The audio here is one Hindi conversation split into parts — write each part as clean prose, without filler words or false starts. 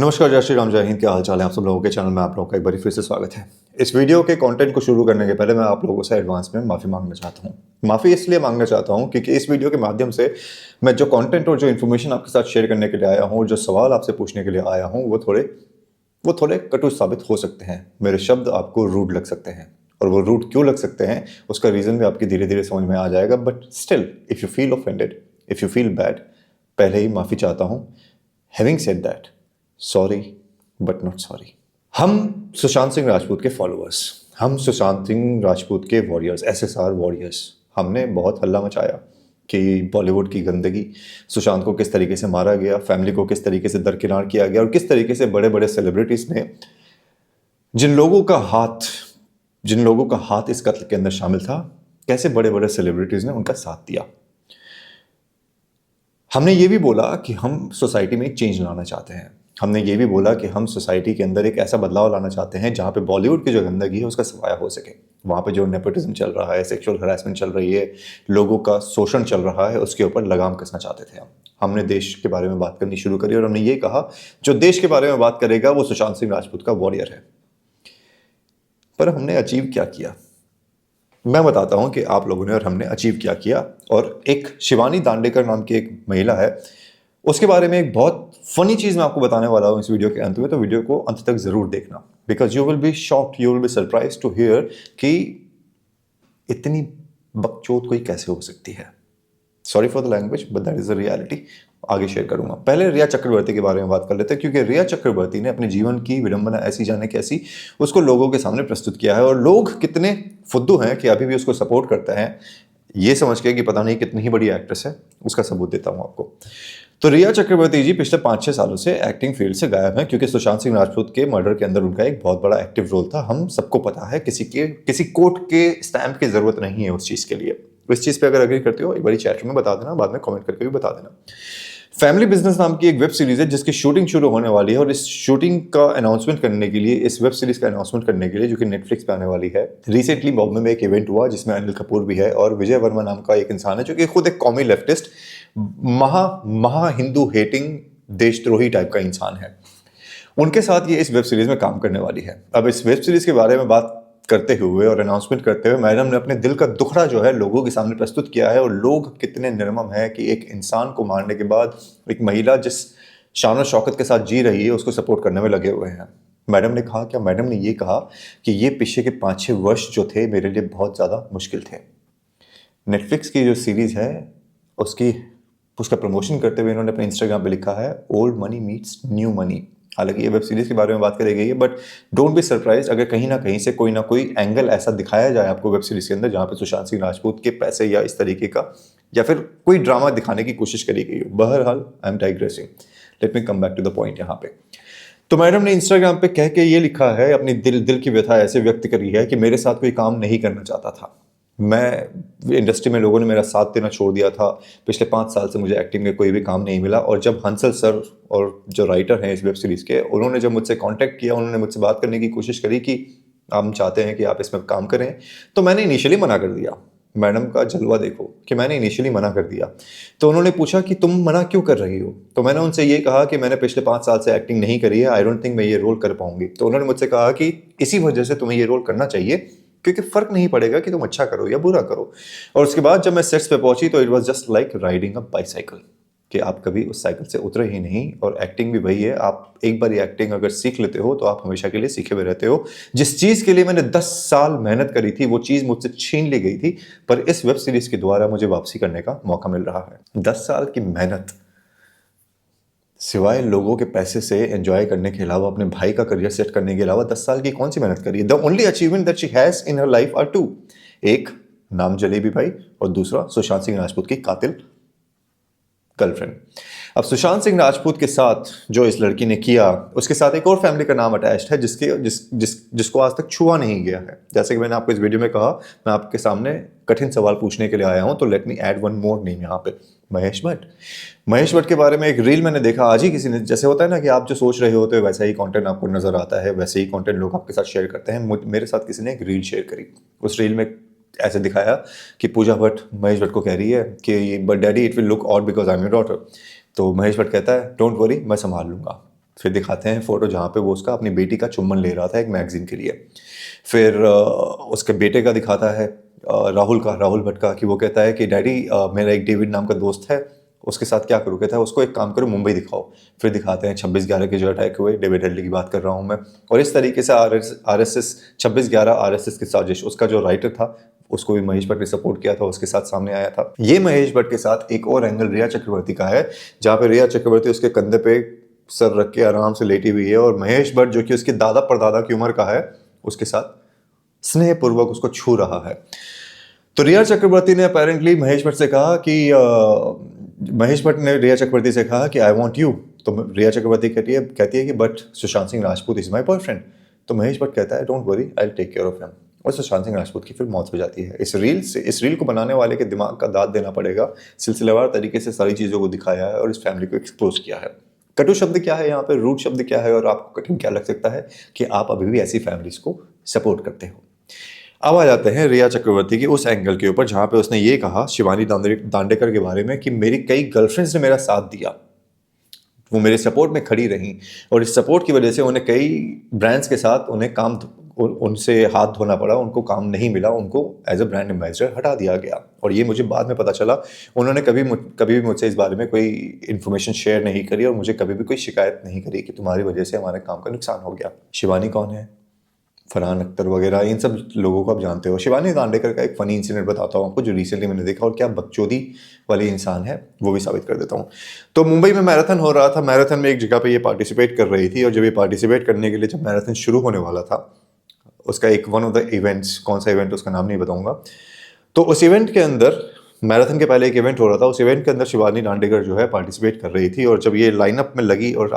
नमस्कार, जय श्री राम, जय हिंद। क्या हाल चाल है आप सब लोगों के। चैनल में आप लोगों का एक बार फिर से स्वागत है। इस वीडियो के कंटेंट को शुरू करने के पहले मैं आप लोगों से एडवांस में माफ़ी मांगना चाहता हूँ। माफ़ी इसलिए मांगना चाहता हूँ क्योंकि इस वीडियो के माध्यम से मैं जो कंटेंट और जो इन्फॉर्मेशन आपके साथ शेयर करने के लिए आया हूँ, जो सवाल आपसे पूछने के लिए आया हूँ, वो थोड़े कटु साबित हो सकते हैं। मेरे शब्द आपको रूड लग सकते हैं, और वो रूड क्यों लग सकते हैं उसका रीज़न भी आपकी धीरे धीरे समझ में आ जाएगा। But still, if you feel offended, if you feel bad, पहले ही माफ़ी चाहता हूँ। Having said that, sorry but not sorry. हम सुशांत सिंह राजपूत के फॉलोअर्स, हम सुशांत सिंह राजपूत के वॉरियर्स, SSR वॉरियर्स, हमने बहुत हल्ला मचाया कि बॉलीवुड की गंदगी, सुशांत को किस तरीके से मारा गया, फैमिली को किस तरीके से दरकिनार किया गया, और किस तरीके से बड़े बड़े सेलिब्रिटीज ने, जिन लोगों का हाथ इस कत्ल के अंदर शामिल था, कैसे बड़े बड़े सेलिब्रिटीज ने उनका साथ दिया। हमने ये भी बोला कि हम सोसाइटी में एक चेंज लाना चाहते हैं। हमने ये भी बोला कि हम सोसाइटी के अंदर एक ऐसा बदलाव लाना चाहते हैं जहाँ पे बॉलीवुड की जो गंदगी है उसका सफाया हो सके। वहाँ पे जो नेपोटिज्म चल रहा है, सेक्सुअल हरासमेंट चल रही है, लोगों का शोषण चल रहा है, उसके ऊपर लगाम कसना चाहते थे हम। हमने देश के बारे में बात करनी शुरू करी और हमने ये कहा जो देश के बारे में बात करेगा वो सुशांत सिंह राजपूत का वॉरियर है। पर हमने अचीव क्या किया, मैं बताता हूं कि आप लोगों ने और हमने अचीव क्या किया। और एक शिवानी दांडेकर नाम की एक महिला है, उसके बारे में एक बहुत फनी चीज़ मैं आपको बताने वाला हूँ इस वीडियो के अंत में। तो वीडियो को अंत तक ज़रूर देखना, because you will be shocked, you will be surprise to hear कि इतनी बकचोद कोई कैसे हो सकती है। Sorry for the language but that is the reality. आगे शेयर करूंगा। पहले रिया चक्रवर्ती के बारे में बात कर लेते हैं, क्योंकि रिया चक्रवर्ती ने अपने जीवन की विडंबना ऐसी जाने कैसी उसको लोगों के सामने प्रस्तुत किया है, और लोग कितने फुद्दू हैं कि अभी भी उसको सपोर्ट करते हैं, ये समझ के कि पता नहीं कितनी ही बड़ी एक्ट्रेस है। उसका सबूत देता हूं आपको। तो रिया चक्रवर्ती जी पिछले 5-6 सालों से एक्टिंग फील्ड से गायब हैं, क्योंकि सुशांत सिंह राजपूत के मर्डर के अंदर उनका एक बहुत बड़ा एक्टिव रोल था। हम सबको पता है, किसी कोर्ट के स्टैंप की जरूरत नहीं है उस चीज़ के लिए। इस चीज़ पे अगर अग्री करते हो एक बारी चैट में बता देना, बाद में कमेंट करके भी बता देना। फैमिली बिजनेस नाम की एक वेब सीरीज है जिसकी शूटिंग शुरू होने वाली है, और इस शूटिंग का अनाउंसमेंट करने के लिए, इस वेब सीरीज का अनाउंसमेंट करने के लिए, जो कि नेटफ्लिक्स पे आने वाली है, रिसेंटली बॉम्बे में एक इवेंट हुआ जिसमें अनिल कपूर भी है और विजय वर्मा नाम का एक इंसान है जो कि खुद एक कॉमी लेफ्टिस्ट, महा हिंदू हेटिंग, देशद्रोही टाइप का इंसान है। उनके साथ ये इस वेब सीरीज में काम करने वाली है। अब इस वेब सीरीज के बारे में बात करते हुए और अनाउंसमेंट करते हुए मैडम ने अपने दिल का दुखड़ा जो है लोगों के सामने प्रस्तुत किया है। और लोग कितने निर्मम है कि एक इंसान को मारने के बाद एक महिला जिस शान और शौकत के साथ जी रही है उसको सपोर्ट करने में लगे हुए हैं। मैडम ने कहा क्या? मैडम ने ये कहा कि ये पीछे के 5-6 वर्ष जो थे मेरे लिए बहुत ज़्यादा मुश्किल थे। नेटफ्लिक्स की जो सीरीज़ है उसका प्रमोशन करते हुए इन्होंने अपने इंस्टाग्राम पे लिखा है, old money meets new money. हालांकि ये वेब सीरीज के बारे में बात करी गई है, बट डोंट बी सरप्राइज अगर कहीं ना कहीं से कोई ना कोई एंगल ऐसा दिखाया जाए आपको वेब सीरीज के अंदर जहां पे सुशांत सिंह राजपूत के पैसे या इस तरीके का या फिर कोई ड्रामा दिखाने की कोशिश करी गई हो। बहरहाल I am digressing, let me come back to the point. यहाँ पे तो मैडम ने इंस्टाग्राम पे कह के ये लिखा है, अपनी दिल की व्यथा ऐसे व्यक्त करी है कि मेरे साथ कोई काम नहीं करना चाहता था मैं। इंडस्ट्री में लोगों ने मेरा साथ देना छोड़ दिया था। पिछले 5 साल से मुझे एक्टिंग में कोई भी काम नहीं मिला। और जब हंसल सर और जो राइटर हैं इस वेब सीरीज़ के, उन्होंने जब मुझसे कांटेक्ट किया, उन्होंने मुझसे बात करने की कोशिश करी कि हम चाहते हैं कि आप इसमें काम करें, तो मैंने इनिशियली मना कर दिया। मैडम का जलवा देखो कि मैंने इनिशियली मना कर दिया। तो उन्होंने पूछा कि तुम मना क्यों कर रही हो? तो मैंने उनसे ये कहा कि मैंने पिछले 5 साल से एक्टिंग नहीं करी है, आई डोंट थिंक मैं ये रोल कर पाऊंगी। तो उन्होंने मुझसे कहा कि इसी वजह से तुम्हें ये रोल करना चाहिए, क्योंकि फर्क नहीं पड़ेगा कि तुम अच्छा करो या बुरा करो। और उसके बाद जब मैं सेट्स पे पहुंची तो it was just like riding a bicycle, कि आप कभी उस साइकिल से उतरे ही नहीं। और एक्टिंग भी वही है, आप एक बार ये एक्टिंग अगर सीख लेते हो तो आप हमेशा के लिए सीखे हुए रहते हो। जिस चीज़ के लिए मैंने 10 साल मेहनत करी थी वो चीज़ मुझसे छीन ली गई थी, पर इस वेब सीरीज के द्वारा मुझे वापसी करने का मौका मिल रहा है। 10 साल की मेहनत सिवाय लोगों के पैसे से एंजॉय करने के अलावा, अपने भाई का करियर सेट करने के अलावा 10 साल की कौन सी मेहनत करी है? The only achievement that she has in her life are 2। एक नाम जलेबी भाई, और दूसरा सुशांत सिंह राजपूत की कातिल गर्लफ्रेंड। अब सुशांत सिंह राजपूत के साथ जो इस लड़की ने किया, उसके साथ एक और फैमिली का नाम अटैच्ड है जिसको आज तक छुआ नहीं गया है। जैसे कि मैंने आपको इस वीडियो में कहा, मैं आपके सामने कठिन सवाल पूछने के लिए आया हूं, तो let me add one more name यहाँ पे, महेश भट्ट। महेश भट्ट के बारे में एक रील मैंने देखा आज ही किसी ने, जैसे होता है ना कि आप जो सोच रहे होते हो वैसा ही कंटेंट आपको नजर आता है, वैसे ही कंटेंट लोग आपके साथ शेयर करते हैं। मेरे साथ किसी ने एक रील शेयर करी, उस रील में ऐसे दिखाया कि पूजा भट्ट महेश भट्ट को कह रही है कि but daddy it will look odd because I am your daughter. तो महेश भट्ट कहता है डोंट वरी मैं संभाल लूंगा। फिर दिखाते हैं फोटो जहाँ पे वो उसका अपनी बेटी का चुम्बन ले रहा था एक मैगजीन के लिए। फिर उसके बेटे का दिखाता है, राहुल भट्ट का, कि वो कहता है कि डैडी मेरा एक डेविड नाम का दोस्त है, उसके साथ क्या करूँ, कहता है उसको एक काम करो मुंबई दिखाओ। फिर दिखाते हैं 26/11 के जो अटैक हुए, डेविड हेडली की बात कर रहा हूँ मैं। और इस तरीके से RSS 26/11 RSS की साजिश, उसका जो राइटर था उसको भी महेश भट्ट ने सपोर्ट किया था, उसके साथ सामने आया था। ये महेश भट्ट के साथ एक और एंगल रिया चक्रवर्ती का है, जहाँ पे रिया चक्रवर्ती उसके कंधे पे सर रख के आराम से लेटी हुई है, और महेश भट्ट जो कि उसके दादा परदादा की उम्र का है उसके साथ स्नेहपूर्वक उसको छू रहा है। तो रिया चक्रवर्ती ने अपेरेंटली महेश भट्ट से कहा कि महेश भट्ट ने रिया चक्रवर्ती से कहा कि आई वांट यू। तो रिया चक्रवर्ती कहती है कि but Sushant Singh Rajput is my boyfriend. तो महेश भट्ट कहता है don't worry I will take care of him. और सुशांत सिंह राजपूत की फिर मौत हो जाती है। इस रील को बनाने वाले के दिमाग का दाद देना पड़ेगा। सिलसिलेवार तरीके से सारी चीज़ों को दिखाया है और इस फैमिली को एक्सपोज किया है। कटु शब्द क्या है यहाँ पे, रूट शब्द क्या है, और आपको कठिन क्या लग सकता है कि आप अभी भी ऐसी फैमिलीज को सपोर्ट करते हो। अब आ जाते हैं रिया चक्रवर्ती की उस एंगल के ऊपर जहां पे उसने ये कहा शिवानी दांडेकर के बारे में कि मेरी कई गर्लफ्रेंड्स ने मेरा साथ दिया, वो मेरे सपोर्ट में खड़ी रहीं, और इस सपोर्ट की वजह से उन्हें कई ब्रांड्स के साथ उनसे हाथ धोना पड़ा, उनको काम नहीं मिला, उनको एज अ ब्रांड एम्बेसडर हटा दिया गया। और ये मुझे बाद में पता चला, उन्होंने कभी भी मुझसे इस बारे में कोई इन्फॉर्मेशन शेयर नहीं करी और मुझे कभी भी कोई शिकायत नहीं करी कि तुम्हारी वजह से हमारे काम का नुकसान हो गया। शिवानी कौन है? फरहान अख्तर वगैरह इन सब लोगों को आप जानते हो। शिवानी दांडेकर का एक फ़नी इंसिडेंट बताता हूँ आपको जो रिसेंटली मैंने देखा, और क्या बकचोदी वाली इंसान है वो भी साबित कर देता हूँ। तो मुंबई में मैराथन हो रहा था, मैराथन में एक जगह पे ये पार्टिसिपेट कर रही थी, और जब ये पार्टिसिपेट करने के लिए जब मैराथन शुरू होने वाला था, उसका एक वन ऑफ द इवेंट्स, कौन सा इवेंट उसका नाम नहीं बताऊँगा, तो उस इवेंट के अंदर मैराथन के पहले एक इवेंट हो रहा था, उस इवेंट के अंदर शिवानी दांडेकर जो है पार्टिसिपेट कर रही थी, और जब ये लाइनअप में लगी और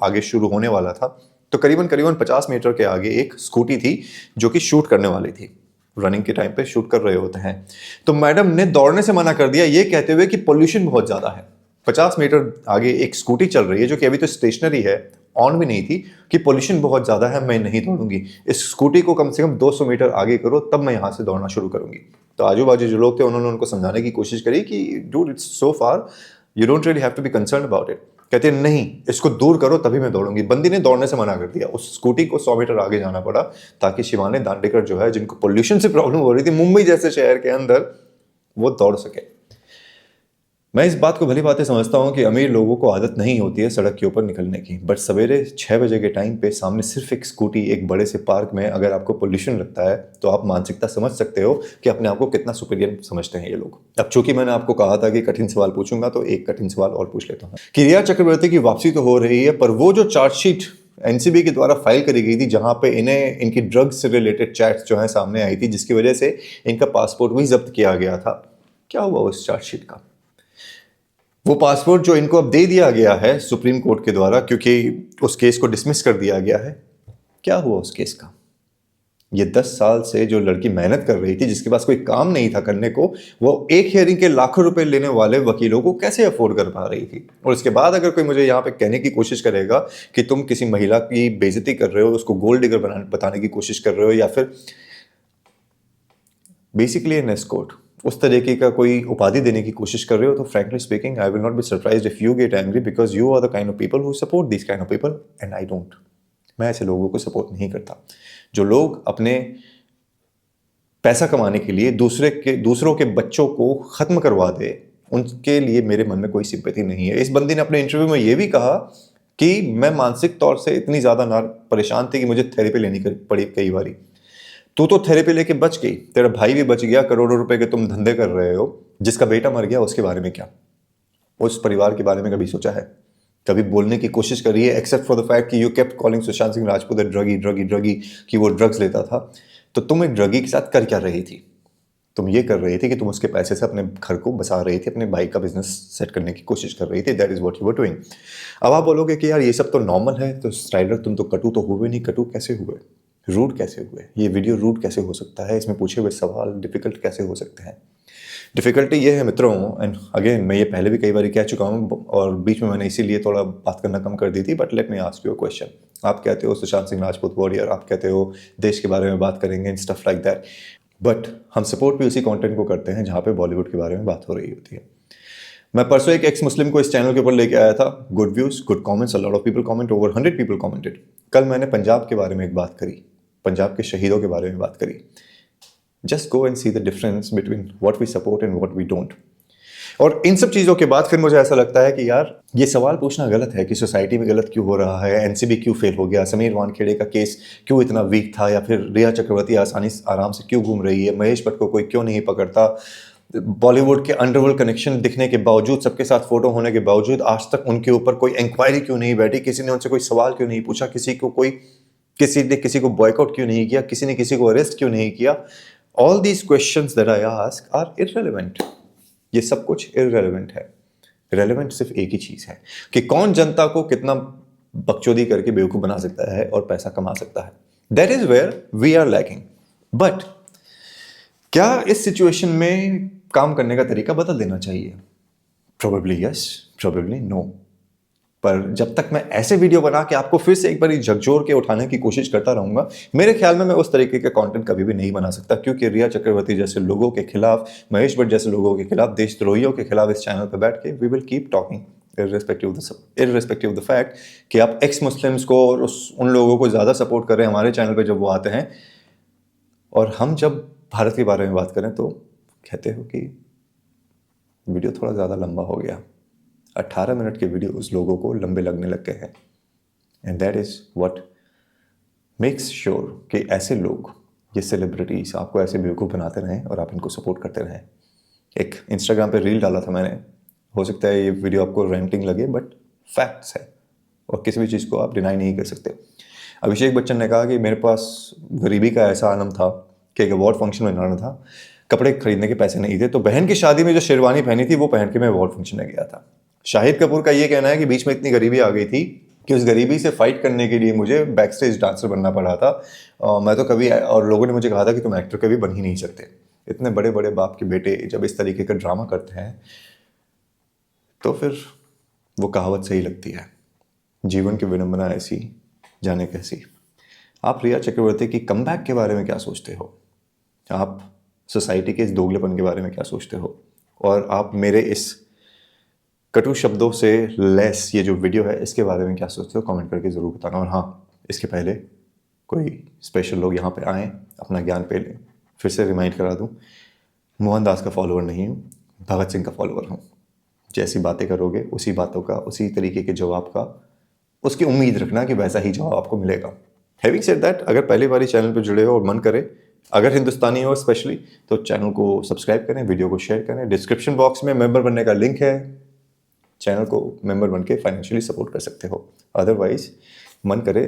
आगे शुरू होने वाला था, तो करीबन 50 मीटर के आगे एक स्कूटी थी जो कि शूट करने वाली थी। रनिंग के टाइम पे शूट कर रहे होते हैं, तो मैडम ने दौड़ने से मना कर दिया ये कहते हुए कि पोल्यूशन बहुत ज़्यादा है। 50 मीटर आगे एक स्कूटी चल रही है जो कि अभी तो स्टेशनरी है, ऑन भी नहीं थी, कि पोल्यूशन बहुत ज़्यादा है, मैं नहीं दौड़ूंगी, इस स्कूटी को कम से कम 200 मीटर आगे करो तब मैं यहाँ से दौड़ना शुरू करूंगी। तो आजू बाजू जो लोग थे उन्होंने उनको समझाने की कोशिश करी कि dude it's so far, you don't really have to be concern about it. कहते हैं नहीं, इसको दूर करो तभी मैं दौड़ूंगी। बंदी ने दौड़ने से मना कर दिया, उस स्कूटी को 100 मीटर आगे जाना पड़ा ताकि शिवानी दांडेकर जो है, जिनको पोल्यूशन से प्रॉब्लम हो रही थी मुंबई जैसे शहर के अंदर, वो दौड़ सके। मैं इस बात को भली बातें समझता हूँ कि अमीर लोगों को आदत नहीं होती है सड़क के ऊपर निकलने की, बट सवेरे 6 बजे के टाइम पे सामने सिर्फ एक स्कूटी एक बड़े से पार्क में अगर आपको पोल्यूशन लगता है तो आप मानसिकता समझ सकते हो कि अपने आप को कितना सुपीरियर समझते हैं ये लोग। अब चूंकि मैंने आपको कहा था कि कठिन सवाल पूछूंगा, तो एक कठिन सवाल और पूछ लेता हूँ कि रिया चक्रवर्ती की वापसी तो हो रही है, पर वो जो चार्जशीट एनसीबी के द्वारा फाइल करी गई थी जहां पे इन्हें इनकी ड्रग्स से रिलेटेड चैट्स जो है सामने आई थी, जिसकी वजह से इनका पासपोर्ट भी जब्त किया गया था, क्या हुआ उस चार्जशीट का? वो पासपोर्ट जो इनको अब दे दिया गया है सुप्रीम कोर्ट के द्वारा, क्योंकि उस केस को डिसमिस कर दिया गया है, क्या हुआ उस केस का? ये 10 साल से जो लड़की मेहनत कर रही थी, जिसके पास कोई काम नहीं था करने को, वो एक हियरिंग के लाखों रुपए लेने वाले वकीलों को कैसे अफोर्ड कर पा रही थी? और इसके बाद अगर कोई मुझे यहाँ पे कहने की कोशिश करेगा कि तुम किसी महिला की बेइज्जती कर रहे हो, उसको गोल्ड डिगर बताने की कोशिश कर रहे हो, या फिर बेसिकली एन एस्कॉर्ट, उस तरीके का कोई उपाधि देने की कोशिश कर रहे हो, तो frankly speaking I will not be surprised if you get angry, because you are the kind of people who support this kind of people and I don't. मैं ऐसे लोगों को सपोर्ट नहीं करता जो लोग अपने पैसा कमाने के लिए दूसरों के बच्चों को खत्म करवा दे। उनके लिए मेरे मन में कोई सिंपैथी नहीं है। इस बंदी ने अपने इंटरव्यू में यह भी कहा कि मैं मानसिक तौर से इतनी ज्यादा ना परेशान थी कि मुझे थेरेपी लेनी पड़ी कई बारी। तू तो थेरेपी लेके बच गई, तेरा भाई भी बच गया, करोड़ों रुपए के तुम धंधे कर रहे हो, जिसका बेटा मर गया उसके बारे में क्या? उस परिवार के बारे में कभी सोचा है? कभी बोलने की कोशिश करी है? एक्सेप्ट फॉर द फैक्ट कि you kept calling Sushant Singh Rajput druggie कि वो ड्रग्स लेता था। तो तुम एक ड्रगी के साथ कर क्या रही थी? तुम ये कर रही थी कि तुम उसके पैसे से अपने घर को बसा रही थी, अपने भाई का बिजनेस सेट करने की कोशिश कर रही थी। That is what you were doing. अब आप बोलोगे कि यार ये सब तो नॉर्मल है, तो स्ट्राइडर तुम तो कटु तो हुए नहीं। कटु कैसे हुए? रूड कैसे हुए? ये वीडियो रूड कैसे हो सकता है? इसमें पूछे हुए सवाल डिफिकल्ट कैसे हो सकते हैं? डिफिकल्टी ये है मित्रों, एंड अगेन मैं ये पहले भी कई बार कह चुका हूँ और बीच में मैंने इसीलिए थोड़ा बात करना कम कर दी थी, but let me ask you a question. आप कहते हो सुशांत सिंह राजपूत वॉरियर, आप कहते हो देश के बारे में बात करेंगे and stuff like that, but हम सपोर्ट भी उसी कंटेंट को करते हैं जहाँ पे बॉलीवुड के बारे में बात हो रही होती है। मैं परसों एक एक्स मुस्लिम को इस चैनल के ऊपर लेके आया था, good views, good comments, a lot of people comment, over 100 people commented. कल मैंने पंजाब के बारे में एक बात करी, पंजाब के शहीदों के बारे में बात करी। Just go and see the difference between what we support and what we don't. और इन सब चीज़ों के बाद फिर मुझे ऐसा लगता है कि यार ये सवाल पूछना गलत है कि सोसाइटी में गलत क्यों हो रहा है, एनसीबी क्यों फेल हो गया, समीर वानखेड़े का केस क्यों इतना वीक था, या फिर रिया चक्रवर्ती आराम से क्यों घूम रही है, महेश भट्ट को कोई क्यों नहीं पकड़ता, बॉलीवुड के अंडरवर्ल्ड कनेक्शन दिखने के बावजूद, सबके साथ फोटो होने के बावजूद आज तक उनके ऊपर कोई इंक्वायरी क्यों नहीं बैठी, किसी ने उनसे कोई सवाल क्यों नहीं पूछा, किसी ने किसी को बॉयकॉट क्यों नहीं किया, किसी ने किसी को अरेस्ट क्यों नहीं किया। All these questions that I ask are irrelevant. ये सब कुछ इररेलेवेंट है। रेलेवेंट सिर्फ एक ही चीज है कि कौन जनता को कितना बकचोदी करके बेवकूफ बना सकता है और पैसा कमा सकता है। That is where we are lacking. But क्या इस सिचुएशन में काम करने का तरीका बदल देना चाहिए? Probably yes, probably no. पर जब तक मैं ऐसे वीडियो बना के आपको फिर से एक बार झकझोर के उठाने की कोशिश करता रहूंगा, मेरे ख्याल में मैं उस तरीके का कंटेंट कभी भी नहीं बना सकता, क्योंकि रिया चक्रवर्ती जैसे लोगों के खिलाफ, महेश भट्ट जैसे लोगों के खिलाफ, देशद्रोहियों के खिलाफ इस चैनल पर बैठ के we will keep talking irrespective of the fact कि आप एक्स मुस्लिम्स को और उन लोगों को ज़्यादा सपोर्ट कर रहे हैं हमारे चैनल पर जब वो आते हैं, और हम जब भारत के बारे में बात करें तो कहते हो कि वीडियो थोड़ा ज़्यादा लंबा हो गया। 18 मिनट के वीडियो उस लोगों को लंबे लगने लग गए हैं। And that is what makes sure कि ऐसे लोग, ये सेलिब्रिटीज आपको ऐसे बेवकूफ़ बनाते रहें और आप इनको सपोर्ट करते रहें। एक इंस्टाग्राम पे रील डाला था मैंने, हो सकता है ये वीडियो आपको रेंटिंग लगे, बट फैक्ट्स है और किसी भी चीज़ को आप डिनाई नहीं कर सकते। अभिषेक बच्चन ने कहा कि मेरे पास गरीबी का ऐसा आलम था कि एक अवार्ड फंक्शन में जाना था, कपड़े खरीदने के पैसे नहीं थे, तो बहन की शादी में जो शेरवानी पहनी थी वो पहन के मैं अवार्ड फंक्शन में गया था। शाहिद कपूर का ये कहना है कि बीच में इतनी गरीबी आ गई थी कि उस गरीबी से फाइट करने के लिए मुझे बैक स्टेज डांसर बनना पड़ा था। मैं तो कभी, और लोगों ने मुझे कहा था कि तुम एक्टर कभी बन ही नहीं सकते। इतने बड़े बड़े बाप के बेटे जब इस तरीके का ड्रामा करते हैं तो फिर वो कहावत सही लगती है, जीवन की विडंबना ऐसी जाने कैसी। आप रिया चक्रवर्ती की कमबैक के बारे में क्या सोचते हो? आप सोसाइटी के इस दोगलेपन के बारे में क्या सोचते हो? और आप मेरे इस कटु शब्दों से लेस ये जो वीडियो है इसके बारे में क्या सोचते हो? कमेंट करके ज़रूर बताना। और हाँ, इसके पहले कोई स्पेशल लोग यहाँ पे आएँ, अपना ज्ञान पे लें, फिर से रिमाइंड करा दूँ, मोहनदास का फॉलोअर नहीं हूँ, भगत सिंह का फॉलोअर हूँ। जैसी बातें करोगे उसी बातों का, उसी तरीके के जवाब का, उसकी उम्मीद रखना कि वैसा ही जवाब आपको मिलेगा। हैविंग सेड दैट, अगर पहली बार चैनल पर जुड़े हो और मन करे, अगर हिंदुस्तानी हो स्पेशली, तो चैनल को सब्सक्राइब करें, वीडियो को शेयर करें। डिस्क्रिप्शन बॉक्स में मेंबर बनने का लिंक है, चैनल को मेंबर बन के फाइनेंशियली सपोर्ट कर सकते हो। अदरवाइज मन करे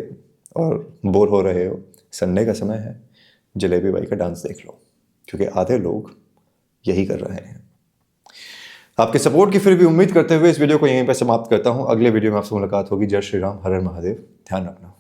और बोर हो रहे हो, संडे का समय है, जलेबी बाई का डांस देख लो, क्योंकि आधे लोग यही कर रहे हैं। आपके सपोर्ट की फिर भी उम्मीद करते हुए इस वीडियो को यहीं पर समाप्त करता हूँ। अगले वीडियो में आपसे मुलाकात होगी। जय श्री राम, हर हर महादेव। ध्यान रखना।